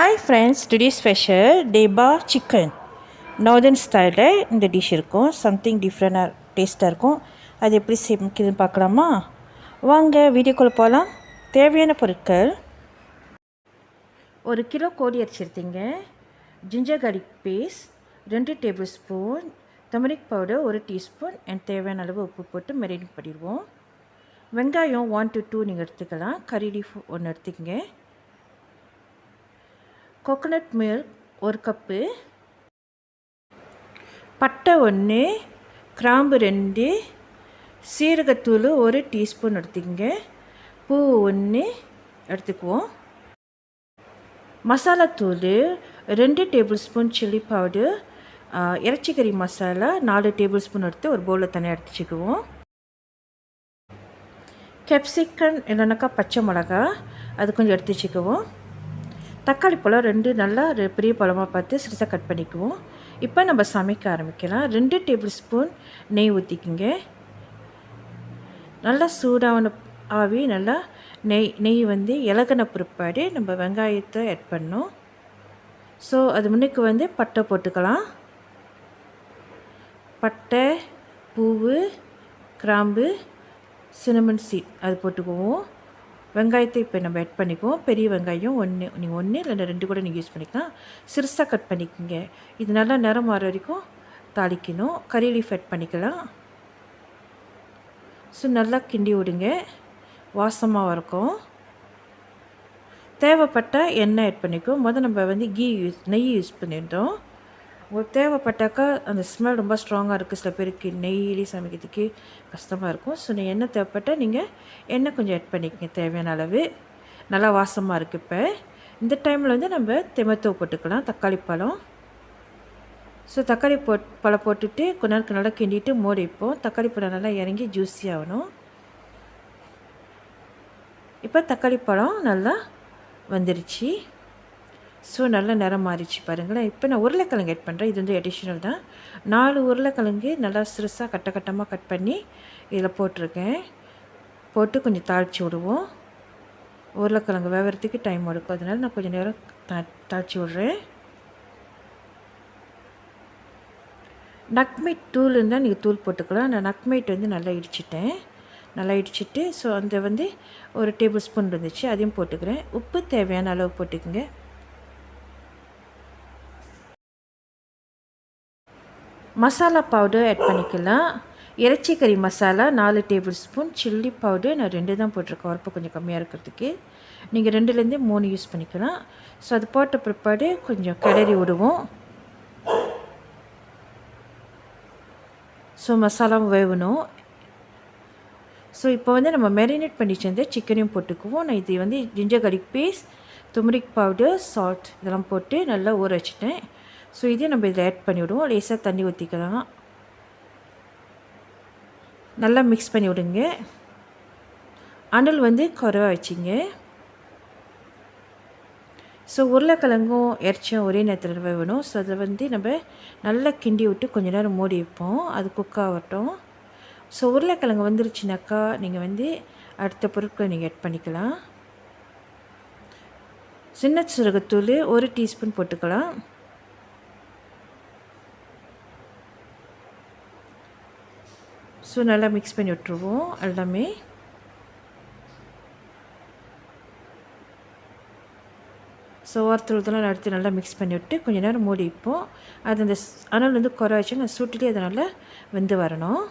Hi friends, today's special Dhaba Chicken. Northern style இந்த dish இருக்கும். Something டிஃப்ரெண்டாக டேஸ்ட்டாக இருக்கும். அது எப்படி சமைக்குதுன்னு பார்க்கலாமா? வாங்க வீடியோக்குள்ளே போகலாம். தேவையான பொருட்கள்: 1 கிலோ கோழி அரிசி எடுத்தீங்க, ginger garlic paste 2 table spoon, turmeric powder 1 teaspoon and தேவையான அளவு உப்பு போட்டு மெரினேட் பண்ணிடுவோம். வெங்காயம் 1 to 2 நீங்கள் எடுத்துக்கலாம். கறி லீஃப் 1 எடுத்துக்கங்க. கோகோனட் மில்க் 1 கப்பு, பட்டை 1, கிராம்பு 2, சீரகத்தூள் 1 டீஸ்பூன் எடுத்துக்கங்க. பூ 1 எடுத்துக்குவோம். மசாலாத்தூள் 2 டேபிள் ஸ்பூன் சில்லி பவுடர், இறைச்சிக்கறி மசாலா 4 டேபிள் ஸ்பூன் எடுத்து ஒரு பவுலில் தனியாக எடுத்துச்சுக்குவோம். கேப்சிகம் இல்லைனாக்கா பச்சை மிளகா அது கொஞ்சம் எடுத்து வச்சுக்குவோம். தக்காளி பழம் 2 நல்லா பெரிய பழமாக பார்த்து சிறுசாக கட் பண்ணிக்குவோம். இப்போ நம்ம சமைக்க ஆரம்பிக்கலாம். 2 டேபிள் ஸ்பூன் நெய் ஊற்றிக்குங்க. நல்லா சூடான ஆவி நல்லா நெய் வந்து இலகுன பிற்பாடு நம்ம வெங்காயத்தை ஆட் பண்ணோம். ஸோ அது முன்னுக்கு பட்டை போட்டுக்கலாம். பட்டை, பூவு, கிராம்பு, சினமன் சீட் அது போட்டுக்குவோம். வெங்காயத்தை இப்போ நம்ம ஆட் பண்ணிக்குவோம். பெரிய வெங்காயம் 1, நீங்கள் 1 இல்லை 2 கூட நீங்கள் யூஸ் பண்ணிக்கலாம். சிறுசாக கட் பண்ணிக்கோங்க. இது நல்லா நிறம் மாற வரைக்கும் தாளிக்கணும். கறி லீஃப் ஆட் பண்ணிக்கலாம். ஸோ நல்லா கிண்டி விடுங்க, வாசமாக இருக்கும். தேவைப்பட்டால் எண்ணெய் ஆட் பண்ணிக்குவோம். நம்ம நெய் யூஸ் பண்ணிட்டோம். உங்களுக்கு தேவைப்பட்டாக்கா அந்த ஸ்மெல் ரொம்ப ஸ்ட்ராங்காக இருக்குது. சில பேருக்கு நெய்யிலே சமைக்கிறதுக்கு கஷ்டமாக இருக்கும். ஸோ எண்ணெய் தேவைப்பட்டால் நீங்கள் எண்ணெய் கொஞ்சம் ஆட் பண்ணிக்கங்க தேவையான அளவு. நல்லா வாசமாக இருக்குது. இப்போ இந்த டைமில் நம்ம டொமேட்டோ போட்டுக்கலாம், தக்காளி பழம். ஸோ தக்காளி பழம் போட்டுட்டு கொஞ்ச நேரம் நல்லா கிண்டிட்டு மூடி வைப்போம். தக்காளி பழம் நல்லா இறங்கி ஜூஸி ஆகணும். இப்போ தக்காளி பழம் நல்லா வந்துருச்சு. ஸோ நல்லா நிறம் மாறிச்சு பாருங்களேன். இப்போ நான் உருளைக்கிழங்கு ஆட் பண்ணுறேன். இது அடிஷ்னல் தான். 4 உருளைக்கிழங்கு நல்லா சிறுசாக கட்டமாக கட் பண்ணி இதில் போட்டிருக்கேன். போட்டு கொஞ்சம் தாளித்து விடுவோம். உருளைக்கிழங்கு வேகிறதுக்கு டைம் எடுக்கும், அதனால நான் கொஞ்சம் நேரம் தாளித்து விட்றேன். நட்மேட் தூள் இருந்தால் நீங்கள் தூள் போட்டுக்கலாம். நான் நட்மேட் நல்லா இடிச்சிட்டேன். நல்லா இடிச்சிட்டு ஸோ அந்த 1 டேபிள் ஸ்பூன் இருந்துச்சு, அதையும் போட்டுக்கிறேன். உப்பு தேவையான அளவு போட்டுக்குங்க. மசாலா பவுடர் ஆட் பண்ணிக்கலாம். இறைச்சிக்கறி masala 4 table spoon, chilli powder நான் 2 தான் போட்டிருக்கேன், உரப்பு கொஞ்சம் கம்மியாக இருக்கிறதுக்கு. நீங்கள் 2லேருந்து 3 யூஸ் பண்ணிக்கலாம். ஸோ அது போட்ட பிற்பாடு கொஞ்சம் கிளறி விடுவோம். ஸோ மசாலாவும் வேகணும். ஸோ இப்போ நம்ம மேரினேட் பண்ணி வச்சிருந்த சிக்கனையும் போட்டுக்குவோம். நான் இது ginger garlic paste, turmeric powder, salt இதெல்லாம் போட்டு நல்லா ஊற வச்சுட்டேன். ஸோ இதே நம்ம இதில் ஆட் பண்ணிவிடுவோம். லேசாக தண்ணி ஊற்றிக்கலாம். நல்லா மிக்ஸ் பண்ணி விடுங்க. அனல் குறைவா வச்சிங்க. ஸோ உருளைக்கிழங்கும் இறைச்சியும் ஒரே நேரத்தில் வேகணும். ஸோ அதை நம்ம நல்லா கிண்டி விட்டு கொஞ்சம் நேரம் மூடி வைப்போம், அது குக் ஆகட்டும். ஸோ உருளைக்கிழங்கு வந்துருச்சுனாக்கா நீங்கள் அடுத்த பொருட்களை நீங்கள் ஆட் பண்ணிக்கலாம். சின்ன சீரகத்தூள் 1 டீஸ்பூன் போட்டுக்கலாம். ஸோ நல்லா மிக்ஸ் பண்ணி விட்டுருவோம் எல்லாமே. ஸோ ஓரத்துலாம் எடுத்து நல்லா மிக்ஸ் பண்ணி விட்டு கொஞ்சம் நேரம் மூடி வைப்போம். அது அந்த அனல் குறைச்சி நான் சூட்டிலே அதனால் வரணும்.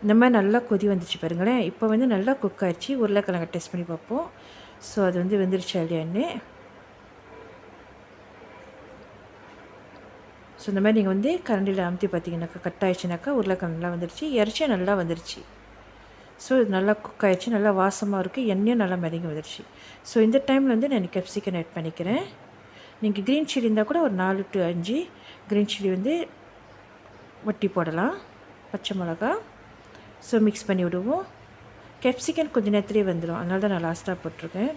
இந்த மாதிரி நல்லா கொதி வந்துச்சு பாருங்களேன். இப்போ நல்லா குக் ஆகிடுச்சு. உருளைக்கிழங்கு டெஸ்ட் பண்ணி பார்ப்போம். ஸோ அது வெந்துருச்சா இல்லையான்னு. ஸோ இந்த மாதிரி நீங்கள் கரண்டியில் அமுத்தி பார்த்தீங்கன்னாக்கா கட் ஆகிடுச்சுனாக்கா உருளைக்கிழங்கு நல்லா வந்துருச்சு. இறைச்சியும் நல்லா வந்துருச்சு. ஸோ இது நல்லா குக் ஆகிடுச்சு, நல்லா வாசமாக இருக்குது, எண்ணெயும் நல்லா மிதங்கி வந்துருச்சு. ஸோ இந்த டைமில் நான் கேப்சிகம் ஆட் பண்ணிக்கிறேன். நீங்கள் க்ரீன் சில்லி இருந்தால் கூட ஒரு 4 to 5 க்ரீன் சில்லி வட்டி போடலாம், பச்சை மிளகா. ஸோ மிக்ஸ் பண்ணி விடுவோம். கேப்சிகம் கொஞ்சம் நேரத்துலேயே வந்துடும், அதனால தான் நான் லாஸ்ட்டாக போட்டிருக்கேன்.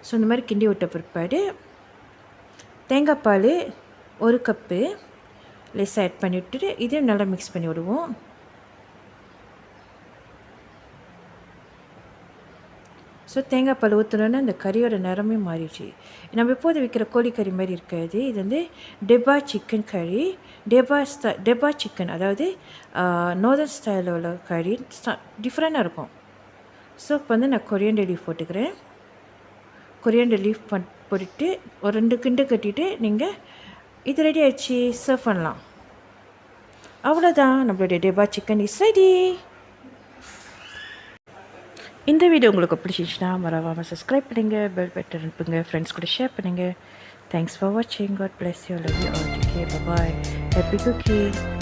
ஸோ இந்த மாதிரி கிண்டி விட்ட பிற்பாடு தேங்காய் பால் 1 கப்பு லேசாக ஆட் பண்ணி விட்டுட்டு இதையும் நல்லா மிக்ஸ் பண்ணி விடுவோம். ஸோ தேங்காய் பால் ஊற்றினோன்னே அந்த கறியோட நிறமே மாறிடுச்சு. நம்ம எப்போது விற்கிற கோழிக்கறி மாதிரி இருக்காது. இது வந்து டெபா சிக்கன் கறி. டெபா சிக்கன், அதாவது நார்தர்ன் ஸ்டைலில் உள்ள கறி டிஃப்ரெண்ட்டாக இருக்கும். ஸோ இப்போ வந்து நான் கொரியாண்டர் லீஃப் போட்டுக்கிறேன். கொரியாண்டர் லீஃப் போட்டுட்டு ஒரு 2 கிண்டு கட்டிட்டு நீங்கள் இது ரெடி ஆகிடுச்சு, சர்வ் பண்ணலாம். அவ்வளோதான், நம்மளுடைய டெபா சிக்கன் இஸ் ரெடி. இந்த வீடியோ உங்களுக்கு பிடிச்சிச்சுன்னா மறக்காமல் சப்ஸ்கிரைப் பண்ணுங்கள், பெல் பட்டன் அனுப்புங்க, ஃப்ரெண்ட்ஸ் கூட ஷேர் பண்ணுங்கள். தேங்க்ஸ் ஃபார் வாட்சிங். God bless you. Love you all. Take care. Bye. Happy cooking.